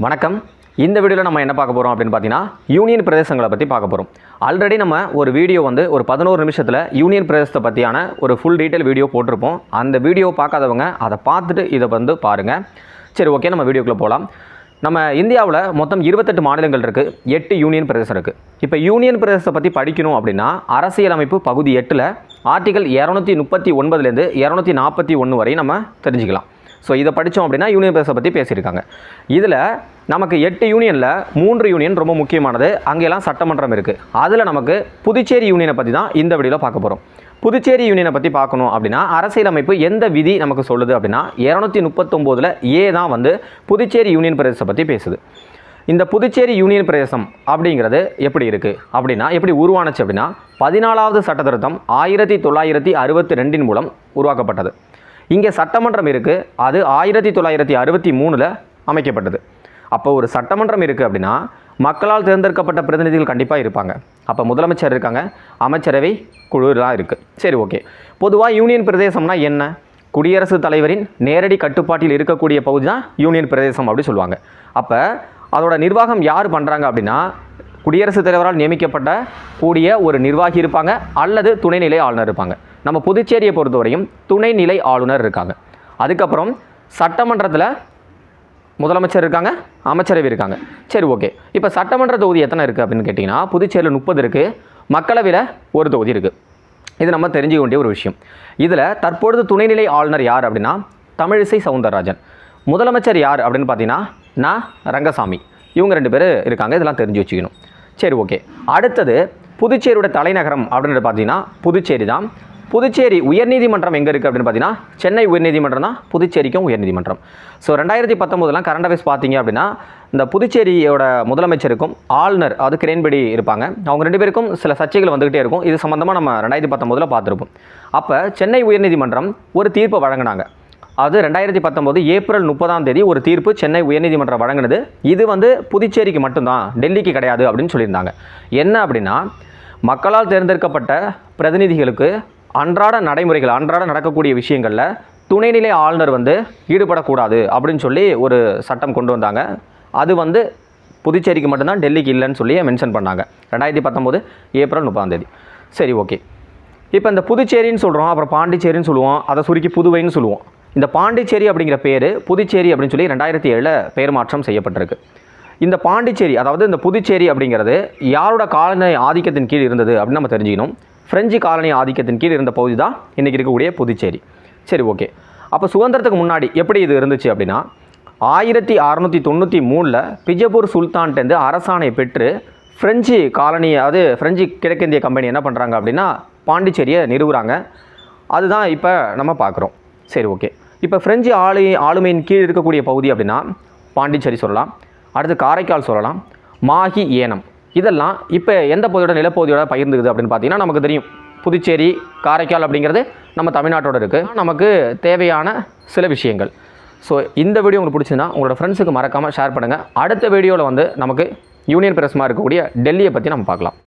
வணக்கம். இந்த வீடியோவில் நம்ம என்ன பார்க்க போகிறோம் அப்படின்னு பார்த்தீங்கன்னா யூனியன் பிரதேசங்களை பற்றி பார்க்க போகிறோம். ஆல்ரெடி நம்ம ஒரு வீடியோ ஒரு 11 நிமிஷத்தில் யூனியன் பிரதேசத்தை பற்றியான ஒரு ஃபுல் டீட்டெயில் வீடியோ போட்டிருப்போம். அந்த வீடியோ பார்க்காதவங்க அதை பார்த்துட்டு இதை பாருங்கள். சரி, ஓகே, நம்ம வீடியோக்குள்ளே போகலாம். நம்ம இந்தியாவில் மொத்தம் 28 மாநிலங்கள் இருக்குது, 8 யூனியன் பிரதேசம் இருக்குது. இப்போ யூனியன் பிரதேசத்தை பற்றி படிக்கணும் அப்படின்னா அரசியலமைப்பு பகுதி 8 ஆர்டிகல் 239லேருந்து 241 வரை நம்ம தெரிஞ்சுக்கலாம். ஸோ இதை படித்தோம் அப்படின்னா யூனியன் பிரதேசத்தை பற்றி பேசியிருக்காங்க. இதில் நமக்கு 8 யூனியனில் 3 யூனியன் ரொம்ப முக்கியமானது, அங்கெல்லாம் சட்டமன்றம் இருக்குது. அதில் நமக்கு புதுச்சேரி யூனியனை பற்றி தான் இந்த வீடியோவில் பார்க்க போகிறோம். புதுச்சேரி யூனியனை பற்றி பார்க்கணும் அப்படின்னா அரசியலமைப்பு எந்த விதி நமக்கு சொல்லுது அப்படின்னா 239 தான் புதுச்சேரி யூனியன் பிரதேசத்தை பற்றி பேசுது. இந்த புதுச்சேரி யூனியன் பிரதேசம் அப்படிங்கிறது எப்படி இருக்குது அப்படின்னா, எப்படி உருவானுச்சு அப்படின்னா 14வது சட்ட திருத்தம் 1962 மூலம் உருவாக்கப்பட்டது. இங்கே சட்டமன்றம் இருக்குது, அது 1963 அமைக்கப்பட்டது. அப்போ ஒரு சட்டமன்றம் இருக்குது அப்படின்னா மக்களால் தேர்ந்தெடுக்கப்பட்ட பிரதிநிதிகள் கண்டிப்பாக இருப்பாங்க. அப்போ முதலமைச்சர் இருக்காங்க, அமைச்சரவை குழுலாம் இருக்குது. சரி, ஓகே. பொதுவாக யூனியன் பிரதேசம்னா என்ன? குடியரசுத் தலைவரின் நேரடி கட்டுப்பாட்டில் இருக்கக்கூடிய பகுதி தான் யூனியன் பிரதேசம் அப்படி சொல்லுவாங்க. அப்போ அதோட நிர்வாகம் யார் பண்ணுறாங்க அப்படின்னா குடியரசுத் தலைவரால் நியமிக்கப்பட்ட கூடிய ஒரு நிர்வாகி இருப்பாங்க அல்லது துணைநிலை ஆளுநர் இருப்பாங்க. நம்ம புதுச்சேரியை பொறுத்தவரையும் துணைநிலை ஆளுநர் இருக்காங்க. அதுக்கப்புறம் சட்டமன்றத்தில் முதலமைச்சர் இருக்காங்க, அமைச்சரவை இருக்காங்க. சரி, ஓகே. இப்போ சட்டமன்ற தொகுதி எத்தனை இருக்குது அப்படின்னு கேட்டிங்கன்னா புதுச்சேரியில் 30 இருக்குது, மக்களவையில் ஒரு தொகுதி இருக்குது. இது நம்ம தெரிஞ்சுக்க வேண்டிய ஒரு விஷயம். இதில் தற்பொழுது துணைநிலை ஆளுநர் யார் அப்படின்னா தமிழிசை சவுந்தரராஜன். முதலமைச்சர் யார் அப்படின்னு பார்த்தீங்கன்னா ரங்கசாமி. இவங்க 2 பேர் இருக்காங்க. இதெல்லாம் தெரிஞ்சு வச்சுக்கணும். சரி, ஓகே. அடுத்தது புதுச்சேரியோட தலைநகரம் அப்படின்னு பார்த்தீங்கன்னா புதுச்சேரி தான். புதுச்சேரி உயர்நீதிமன்றம் எங்கே இருக்குது அப்படின்னு பார்த்தீங்கன்னா சென்னை உயர்நீதிமன்றம் தான் புதுச்சேரிக்கும் உயர்நீதிமன்றம். ஸோ 2019 கரண்ட் அஃபேர்ஸ் பார்த்தீங்க அப்படின்னா இந்த புதுச்சேரியோட முதலமைச்சருக்கும் ஆளுநர் அது கிரண்பேடி இருப்பாங்க. அவங்க 2 பேருக்கும் சில சர்ச்சைகள் வந்துகிட்டே இருக்கும். இது சம்மந்தமாக நம்ம 2019 பார்த்துருப்போம். அப்போ சென்னை உயர்நீதிமன்றம் ஒரு தீர்ப்பை வழங்கினாங்க. அது 2019 ஏப்ரல் 30 ஒரு தீர்ப்பு சென்னை உயர்நீதிமன்றம் வழங்கினது. இது புதுச்சேரிக்கு மட்டும்தான், டெல்லிக்கு கிடையாது அப்படின்னு சொல்லியிருந்தாங்க. என்ன அப்படின்னா மக்களால் தேர்ந்தெடுக்கப்பட்ட பிரதிநிதிகளுக்கு அன்றாட நடைமுறைகள், அன்றாட நடக்கக்கூடிய விஷயங்களில் துணைநிலை ஆளுநர் ஈடுபடக்கூடாது அப்படின்னு சொல்லி ஒரு சட்டம் கொண்டு வந்தாங்க. அது புதுச்சேரிக்கு மட்டும்தான், டெல்லிக்கு இல்லைன்னு சொல்லி மென்ஷன் பண்ணாங்க 2019 ஏப்ரல் 30. சரி, ஓகே. இப்போ இந்த புதுச்சேரின்னு சொல்கிறோம், அப்புறம் பாண்டிச்சேரின்னு சொல்லுவோம், அதை சுருக்கி புதுவைன்னு சொல்லுவோம். இந்த பாண்டிச்சேரி அப்படிங்கிற பேர் புதுச்சேரி அப்படின்னு சொல்லி 2007 பெயர் மாற்றம் செய்யப்பட்டிருக்கு. இந்த பாண்டிச்சேரி, அதாவது இந்த புதுச்சேரி அப்படிங்கிறது யாரோட காலனி ஆதிக்கத்தின் கீழ் இருந்தது அப்படின்னு நம்ம தெரிஞ்சுக்கணும். பிரெஞ்சு காலனி ஆதிக்கத்தின் கீழ் இருந்த பகுதி தான் இன்றைக்கி இருக்கக்கூடிய புதுச்சேரி. சரி, ஓகே. அப்போ சுதந்திரத்துக்கு முன்னாடி எப்படி இது இருந்துச்சு அப்படின்னா 1693 பிஜப்பூர் சுல்தான்கிட்டேருந்து அரசாணை பெற்று பிரெஞ்சு காலனி, அதாவது பிரெஞ்சு கிழக்கிந்திய கம்பெனி என்ன பண்ணுறாங்க அப்படின்னா பாண்டிச்சேரியை நிறுவுறாங்க. அதுதான் இப்போ நம்ம பார்க்குறோம். சரி, ஓகே. இப்போ பிரெஞ்சு ஆளுமையின் கீழ் இருக்கக்கூடிய பகுதி அப்படின்னா பாண்டிச்சேரி சொல்லலாம், அடுத்து காரைக்கால் சொல்லலாம், மாஹி, ஏனம். இதெல்லாம் இப்போ எந்த பகுதியோட நிலப்பகுதியோட பகிர்ந்துக்குது அப்படின்னு பார்த்தீங்கன்னா நமக்கு தெரியும். புதுச்சேரி, காரைக்கால் அப்படிங்கிறது நம்ம தமிழ்நாட்டோட இருக்குது. நமக்கு தேவையான சில விஷயங்கள். ஸோ இந்த வீடியோ உங்களுக்கு பிடிச்சிருந்தா உங்களோட ஃப்ரெண்ட்ஸுக்கு மறக்காமல் ஷேர் பண்ணுங்கள். அடுத்த வீடியோவில் நமக்கு யூனியன் பிரதேசமாக இருக்கக்கூடிய டெல்லியை பற்றி நம்ம பார்க்கலாம்.